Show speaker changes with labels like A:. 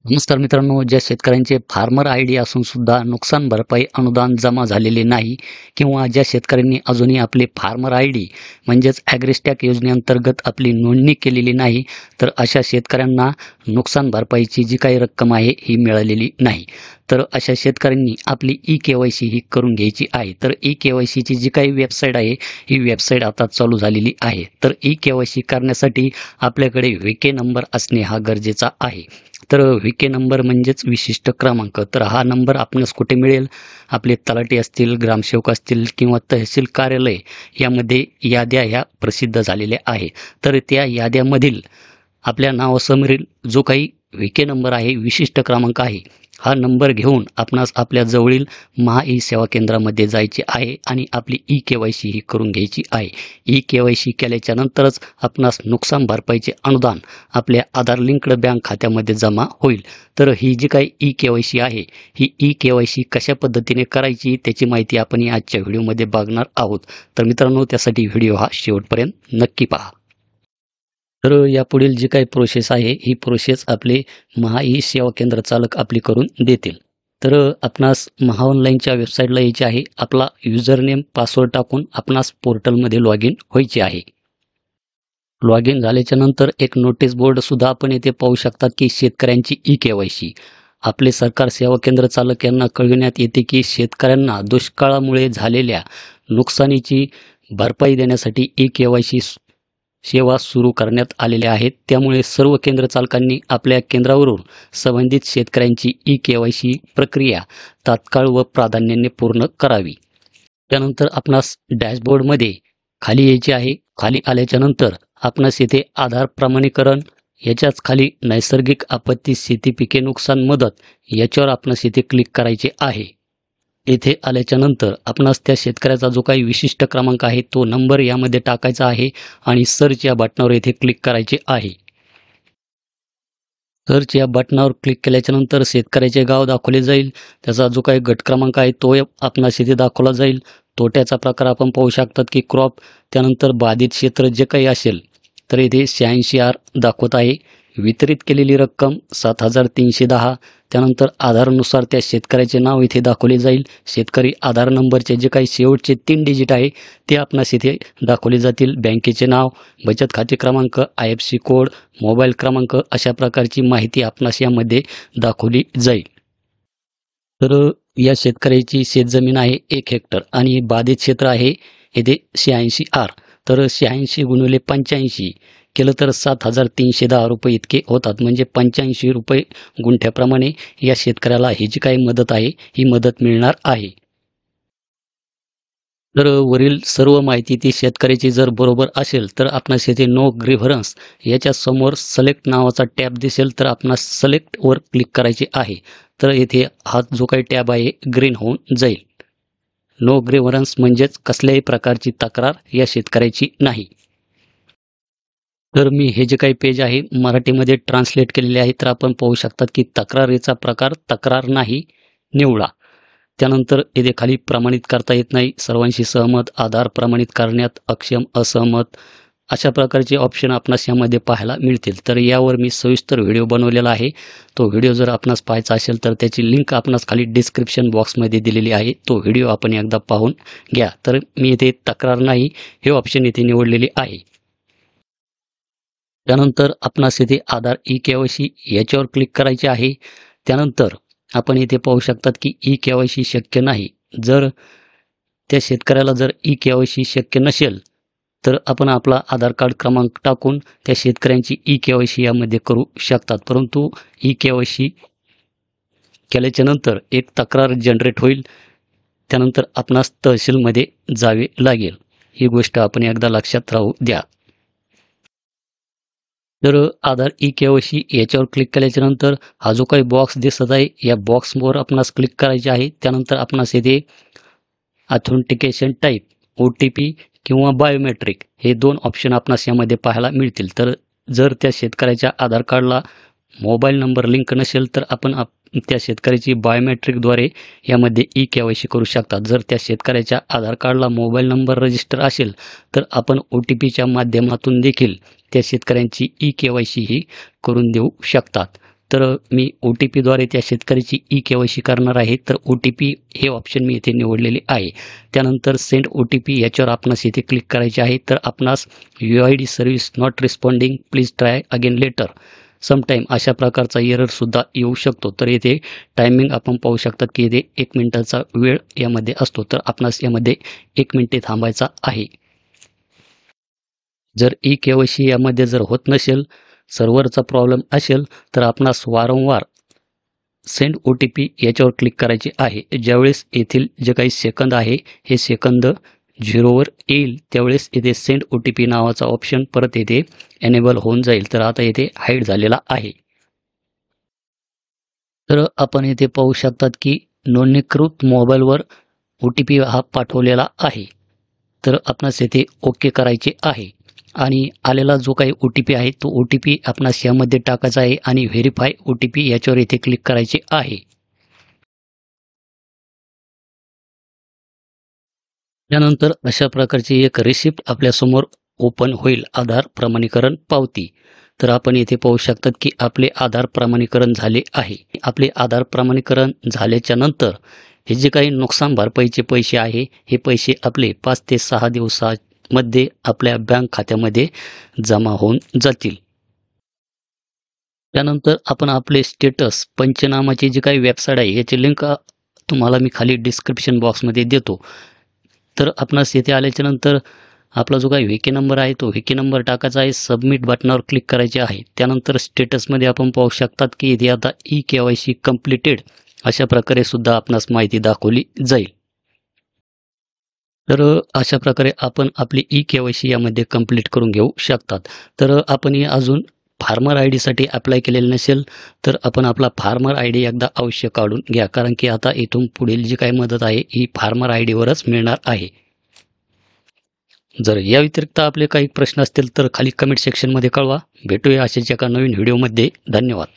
A: नमस्कार मित्रांनो, ज्या शेतकऱ्यांचे फार्मर आयडी असून सुद्धा नुकसान भरपाई अनुदान जमा झालेले नाही किंवा ज्या शेतकऱ्यांनी अजूनही आपले फार्मर आयडी म्हणजेच ॲग्रिस्टॅक योजनेअंतर्गत आपली नोंदणी केलेली नाही, तर अशा शेतकऱ्यांना नुकसान भरपाईची जी काही रक्कम आहे ही मिळालेली नाही. तर अशा शेतकऱ्यांनी आपली ई-के-वाय-सी ही करून घ्यायची आहे. तर ई-के-वाय-सीची जी काही वेबसाईट आहे, ही वेबसाईट आता चालू झालेली आहे. तर ई-के-वाय-सी करण्यासाठी आपल्याकडे व्हीके नंबर असणे हा गरजेचा आहे. तर व्हीके नंबर म्हणजेच विशिष्ट क्रमांक. तर हा नंबर आपणास कुठे मिळेल? आपले तलाठी असतील, ग्रामसेवक असतील किंवा तहसील कार्यालय यामध्ये याद्या ह्या प्रसिद्ध झालेल्या आहे. तर त्या याद्यामधील आपल्या नावासमोरील जो काही व्हीके नंबर आहे, विशिष्ट क्रमांक आहे, हा नंबर घेऊन आपणास आपल्या जवळील महा ई सेवा केंद्रामध्ये जायचे आहे आणि आपली ई-के-वाय-सी ही करून घ्यायची आहे. ई-के-वाय-सी केल्याच्या नंतरच आपणास नुकसान भरपाईचे अनुदान आपल्या आधार लिंक्ड बँक खात्यामध्ये जमा होईल. तर ही जी काही ई-के-वाय-सी आहे, ही ई-के-वाय-सी कशा पद्धतीने करायची त्याची माहिती आपण या आजच्या व्हिडिओमध्ये बघणार आहोत. तर मित्रांनो, त्यासाठी व्हिडिओ हा शेवटपर्यंत नक्की पहा. तर यापुढील जी काही प्रोसेस आहे, ही प्रोसेस आपले महा ई सेवा केंद्र चालक आपली करून देतील. तर आपणास महा ऑनलाईनच्या वेबसाईटला यायचे आहे. आपला युजर नेम पासवर्ड टाकून आपणास पोर्टलमध्ये लॉग इन व्हायचे आहे. लॉग इन झाल्याच्या नंतर एक नोटीस बोर्डसुद्धा आपण येथे पाहू शकतात की शेतकऱ्यांची ई-के-वाय-सी. आपले सरकार सेवा केंद्र चालक यांना कळविण्यात येते की शेतकऱ्यांना दुष्काळामुळे झालेल्या नुकसानीची भरपाई देण्यासाठी ई-के-वाय-सी सेवा सुरू करण्यात आलेल्या आहेत. त्यामुळे सर्व केंद्र चालकांनी आपल्या केंद्रावरून संबंधित शेतकऱ्यांची ई-के-वाय-सी प्रक्रिया तात्काळ व प्राधान्याने पूर्ण करावी. त्यानंतर आपणास डॅशबोर्डमध्ये खाली यायचे आहे. खाली आल्याच्या नंतर आपणास येथे आधार प्रमाणीकरण, याच्याच खाली नैसर्गिक आपत्ती, शेती पिके नुकसान मदत याच्यावर आपणास येथे क्लिक करायचे आहे. येथे आल्याच्या नंतर आपणास त्या शेतकऱ्याचा जो काही विशिष्ट क्रमांक आहे तो नंबर यामध्ये टाकायचा आहे आणि सर्च या बटनावर येथे क्लिक करायचे आहे. सर्च या बटनावर क्लिक केल्याच्या नंतर शेतकऱ्याचे गाव दाखवले जाईल. त्याचा जो काही गट क्रमांक आहे तो आपणास इथे दाखवला जाईल. तोट्याचा प्रकार आपण पाहू शकतात की क्रॉप, त्यानंतर बाधित क्षेत्र जे काही असेल तर इथे 86R दाखवत आहे. वितरित केलेली रक्कम 7310. त्यानंतर आधारनुसार त्या शेतकऱ्याचे नाव इथे दाखवले जाईल. शेतकरी आधार नंबरचे जे काही शेवटचे 3 डिजिट आहे ते आपणास इथे दाखवले जातील. बँकेचे नाव, बचत खाते क्रमांक, IFSC कोड, मोबाईल क्रमांक अशा प्रकारची माहिती आपणास यामध्ये दाखवली जाईल. तर या शेतकऱ्याची शेतजमीन आहे 1 हेक्टर आणि बाधित क्षेत्र आहे येथे 86R. तर 86 गुणिले 85 केलं तर 7310 रुपये इतके होतात. म्हणजे 85 रुपये गुंठ्याप्रमाणे या शेतकऱ्याला ही जी काही मदत आहे ही मदत मिळणार आहे. तर वरील सर्व माहिती ती शेतकऱ्याची जर बरोबर असेल तर आपणास येथे नो ग्रीव्हरन्स याच्या समोर सिलेक्ट नावाचा टॅब दिसेल, तर आपणास सिलेक्टवर क्लिक करायचे आहे. तर येथे हा जो काही टॅब आहे ग्रीन होऊन जाईल. नो ग्रीव्हरन्स म्हणजेच कसल्याही प्रकारची तक्रार या शेतकऱ्याची नाही. तर मी हे जे काही पेज आहे मराठीमध्ये ट्रान्सलेट केलेले आहे. तर आपण पाहू शकतात की तक्रारीचा प्रकार तक्रार नाही निवडा. त्यानंतर येथे खाली प्रमाणित करता येत नाही, सर्वांशी सहमत, आधार प्रमाणित करण्यात अक्षम, असहमत अशा प्रकारचे ऑप्शन आपणास यामध्ये पाहायला मिळतील. तर यावर मी सविस्तर व्हिडिओ बनवलेला आहे. तो व्हिडिओ जर आपणास पाहायचा असेल तर त्याची लिंक आपणास खाली डिस्क्रिप्शन बॉक्समध्ये दिलेली आहे. तो व्हिडिओ आपण एकदा पाहून घ्या. तर मी इथे तक्रार नाही हे ऑप्शन इथे निवडलेले आहे. त्यानंतर आपणास इथे आधार ई-के-वाय-सी याच्यावर क्लिक करायचे आहे. त्यानंतर आपण इथे पाहू शकतात की ई-के-वाय-सी शक्य नाही. जर त्या शेतकऱ्याला जर ई-के-वाय-सी शक्य नसेल तर आपण आपला आधार कार्ड क्रमांक टाकून त्या शेतकऱ्यांची ई-के-वाय-सी यामध्ये करू शकतात. परंतु ई-के-वाय-सी केल्याच्या नंतर एक तक्रार जनरेट होईल. त्यानंतर आपणास तहसीलमध्ये जावे लागेल. ही गोष्ट आपण एकदा लक्षात राहू द्या. तर आधार ई-के-वाय-सी याच्यावर क्लिक केल्याच्या नंतर हा जो काही बॉक्स दिसत आहे या बॉक्सवर आपणास क्लिक करायचे आहे. त्यानंतर आपणास येथे ऑथेंटिकेशन टाईप, OTP किंवा बायोमेट्रिक हे 2 ऑप्शन आपणास यामध्ये पाहायला मिळतील. तर जर त्या शेतकऱ्याच्या आधार कार्डला मोबाईल नंबर लिंक नसेल तर आपण त्या शेतकऱ्याची बायोमेट्रिकद्वारे यामध्ये ई-के-वाय-सी करू शकतात. जर त्या शेतकऱ्याच्या आधार कार्डला मोबाईल नंबर रजिस्टर असेल तर आपण OTPच्या माध्यमातून देखील त्या शेतकऱ्यांची ई-के-वाय-सी ही करून देऊ शकतात. तर मी OTPद्वारे त्या शेतकऱ्याची KYC करणार आहे. तर OTP हे ऑप्शन मी इथे निवडलेले आहे. त्यानंतर सेंड OTP याच्यावर आपणास इथे क्लिक करायचे आहे. तर आपणास UID service not responding, please try again later, sometime अशा प्रकारचा एररसुद्धा येऊ शकतो. तर येथे टायमिंग आपण पाहू शकतात की इथे 1 मिनिटाचा वेळ यामध्ये असतो. तर आपणास यामध्ये 1 मिनिटे थांबायचा आहे. जर KYC यामध्ये जर होत नसेल, सर्व्हरचा प्रॉब्लेम असेल, तर आपणास वारंवार सेंड OTP याच्यावर क्लिक करायचे आहे. ज्यावेळेस येथील जे काही सेकंद आहे हे सेकंद 0वर येईल त्यावेळेस येथे सेंड OTP नावाचा ऑप्शन परत येथे एनेबल होऊन जाईल. तर आता येथे हाईड झालेला आहे. तर आपण येथे पाहू शकतात की नोंदणीकृत मोबाईलवर OTP हा पाठवलेला आहे. तर आपणास येथे ओके करायचे आहे आणि आलेला जो काही OTP आहे तो OTP आपणास यामध्ये टाकायचा आहे आणि व्हेरीफाय OTP याच्यावर येथे क्लिक करायचे आहे. त्यानंतर अशा प्रकारची एक रिसिप्ट आपल्यासमोर ओपन होईल, आधार प्रमाणीकरण पावती. तर आपण येथे पाहू शकतात की आपले आधार प्रमाणीकरण झाले आहे. आपले आधार प्रमाणीकरण झाल्याच्या नंतर हे जे काही नुकसान भरपाईचे पैसे आहे हे पैसे आपले 5 ते 6 दिवसामध्ये आपल्या बँक खात्यामध्ये जमा होऊन जातील. त्यानंतर आपण आपले स्टेटस पंचनामाची जी काही वेबसाईट आहे याची लिंक तुम्हाला मी खाली डिस्क्रिप्शन बॉक्समध्ये देतो. तर आपणास येथे आल्याच्यानंतर आपला जो काही व्हीके नंबर आहे तो व्हीके नंबर टाकायचा आहे. सबमिट बटनावर क्लिक करायचे आहे. त्यानंतर स्टेटसमध्ये आपण पाहू शकतात की इथे आता KYC कंप्लीटेड अशा प्रकारे सुद्धा आपणास माहिती दाखवली जाईल. तर अशा प्रकारे आपण आपली KYC यामध्ये कंप्लीट करून घेऊ शकतात. तर आपण हे अजून फार्मर ID साठी अप्लाय केलेलं नसेल तर आपण आपला फार्मर ID एकदा अवश्य काढून घ्या. कारण की आता इथून पुढील जी काही मदत आहे ही फार्मर IDवरच मिळणार आहे. जर या व्यतिरिक्त आपले काही प्रश्न असतील तर खाली कमेंट सेक्शनमध्ये कळवा. भेटूया अशाच एका नवीन व्हिडिओमध्ये. धन्यवाद.